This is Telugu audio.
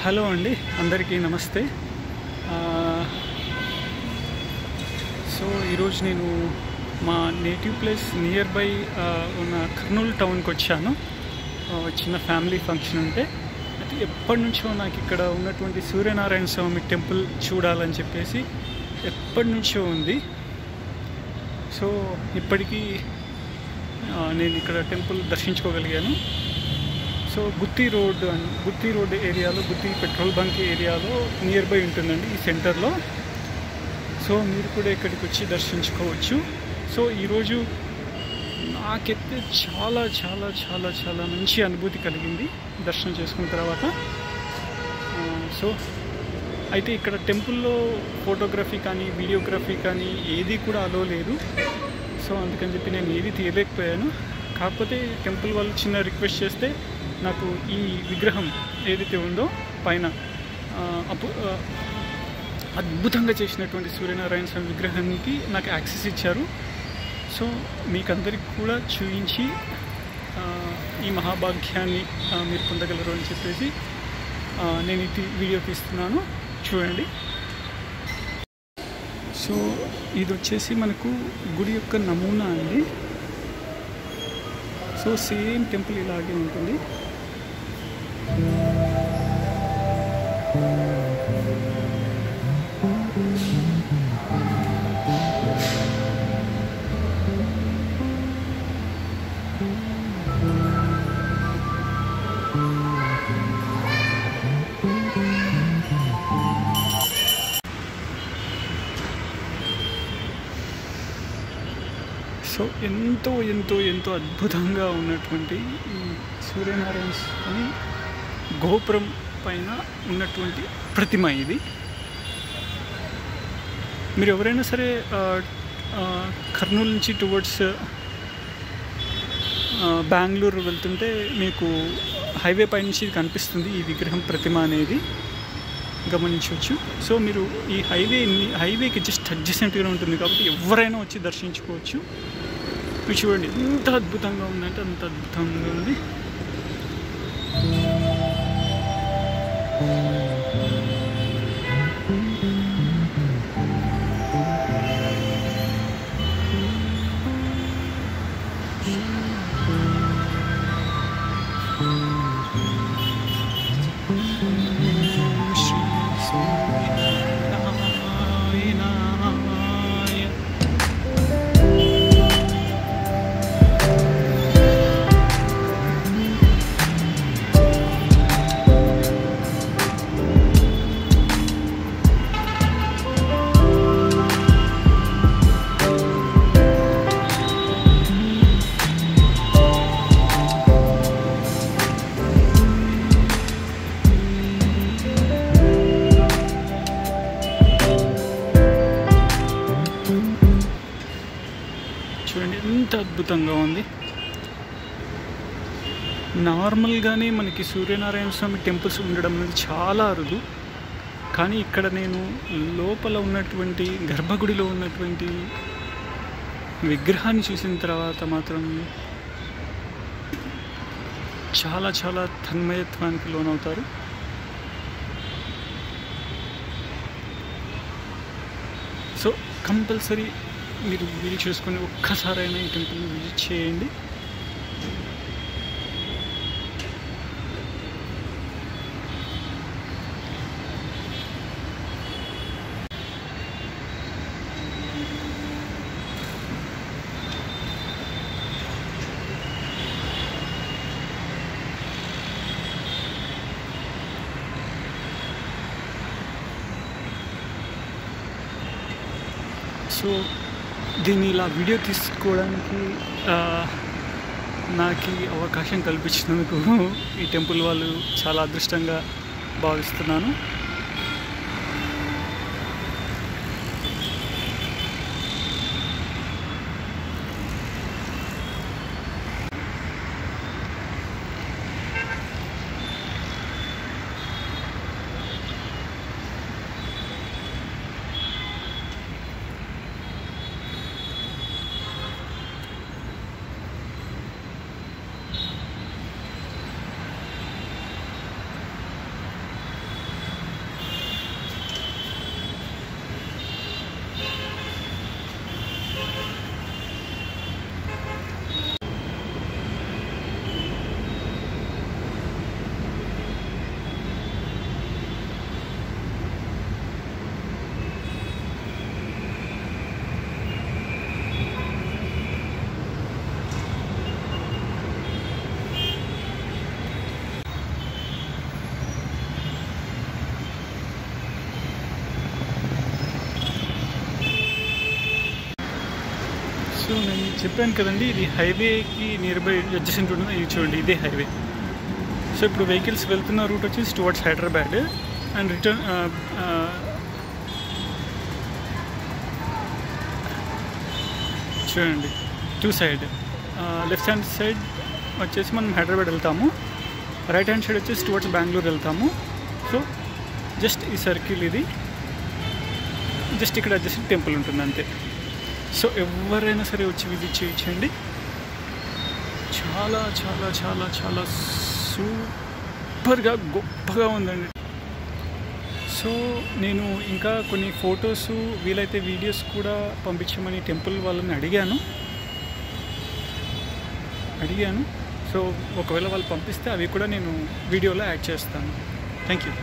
హలో అండి, అందరికీ నమస్తే. సో ఈరోజు నేను మా నేటివ్ ప్లేస్ నియర్ బై ఉన్న కర్నూలు టౌన్కి వచ్చాను. చిన్న ఫ్యామిలీ ఫంక్షన్ ఉంటే అయితే ఎప్పటి నుంచో నాకు ఇక్కడ ఉన్నటువంటి సూర్యనారాయణ స్వామి టెంపుల్ చూడాలని చెప్పేసి ఎప్పటి నుంచో ఉంది. సో ఇప్పటికీ నేను ఇక్కడ టెంపుల్ దర్శించుకోగలిగాను. సో గుత్తి రోడ్ ఏరియాలో, గుత్తి పెట్రోల్ బంక్ ఏరియాలో నియర్ బై ఉంటుందండి ఈ సెంటర్లో. సో మీరు కూడా ఇక్కడికి వచ్చి దర్శించుకోవచ్చు. సో ఈరోజు నాకైతే చాలా చాలా చాలా చాలా మంచి అనుభూతి కలిగింది దర్శనం చేసుకున్న తర్వాత. సో అయితే ఇక్కడ టెంపుల్లో ఫోటోగ్రఫీ కానీ వీడియోగ్రఫీ కానీ ఏది కూడా అలో లేదు. సో అందుకని చెప్పి నేను ఏది తీయలేకపోయాను. కాకపోతే టెంపుల్ వాళ్ళు చిన్న రిక్వెస్ట్ చేస్తే నాకు ఈ విగ్రహం ఏదైతే ఉందో పైన అద్భుతంగా చేసినటువంటి సూర్యనారాయణ స్వామి విగ్రహానికి నాకు యాక్సెస్ ఇచ్చారు. సో మీకందరికి కూడా చూపించి ఈ మహాభాగ్యాన్ని మీరు పొందగలరు అని చెప్పేసి నేను ఇది వీడియో తీస్తున్నాను, చూడండి. సో ఇది వచ్చేసి మనకు గుడి యొక్క నమూనా అండి. సో సేమ్ టెంపుల్ ఇలాగే ఉంటుంది. సో ఎంతో ఎంతో ఎంతో అద్భుతంగా ఉన్నటువంటి ఈ సూర్యనారాయణ స్వామి గోపురం పైన ఉన్నటువంటి ప్రతిమ ఇది. మీరు ఎవరైనా సరే కర్నూలు నుంచి టువర్డ్స్ బెంగళూరు వెళ్తుంటే మీకు హైవే పై నుంచి కనిపిస్తుంది ఈ విగ్రహం ప్రతిమ అనేది, గమనించవచ్చు. సో మీరు ఈ హైవేకి జస్ట్ అడ్జసెంట్గా ఉంటుంది కాబట్టి ఎవరైనా వచ్చి దర్శించుకోవచ్చు. మీరు చూడండి ఎంత అద్భుతంగా ఉందంటే అంత అద్భుతంగా ఉంది. చూడండి ఎంత అద్భుతంగా ఉంది. నార్మల్గానే మనకి సూర్యనారాయణ స్వామి టెంపుల్స్ ఉండడం అనేది చాలా అరుదు. కానీ ఇక్కడ నేను లోపల ఉన్నటువంటి గర్భగుడిలో ఉన్నటువంటి విగ్రహాన్ని చూసిన తర్వాత మాత్రం చాలా చాలా తన్మయత్వానికి లోనవుతారు. సో కంపల్సరీ మీరు వీలు చేసుకొని ఒక్కసారైనా ఈ టెంపుల్ని విజిట్ చేయండి. సో దీన్ని ఇలా వీడియో తీసుకోవడానికి నాకు అవకాశం కల్పించినందుకు ఈ టెంపుల్ వాళ్ళు చాలా అదృష్టంగా భావిస్తున్నాను. చెప్పాను కదండి, ఇది హైవేకి నియర్ బై అడ్జసెంట్ ఉంటుంది. ఇది చూడండి, ఇదే హైవే. సో ఇప్పుడు వెహికల్స్ వెళ్తున్న రూట్ వచ్చేసి టువర్డ్స్ హైదరాబాద్ అండ్ రిటర్న్ చూడండి 2 సైడ్. లెఫ్ట్ హ్యాండ్ సైడ్ వచ్చేసి మనం హైదరాబాద్ వెళ్తాము, రైట్ హ్యాండ్ సైడ్ వచ్చేసి టువర్డ్స్ బెంగళూరు వెళ్తాము. సో జస్ట్ ఈ సర్కిల్ ఇది, జస్ట్ ఇక్కడ అడ్జసెంట్ టెంపుల్ ఉంటుంది అంతే. సో ఎవరైనా సరే వచ్చి విజిట్ చేయించండి. చాలా చాలా చాలా చాలా సూపర్గా గొప్పగా ఉందండి. సో నేను ఇంకా కొన్ని ఫొటోస్ వీలైతే వీడియోస్ కూడా పంపించమని టెంపుల్ వాళ్ళని అడిగాను. సో ఒకవేళ వాళ్ళు పంపిస్తే అవి కూడా నేను వీడియోలో యాడ్ చేస్తాను. Thank you.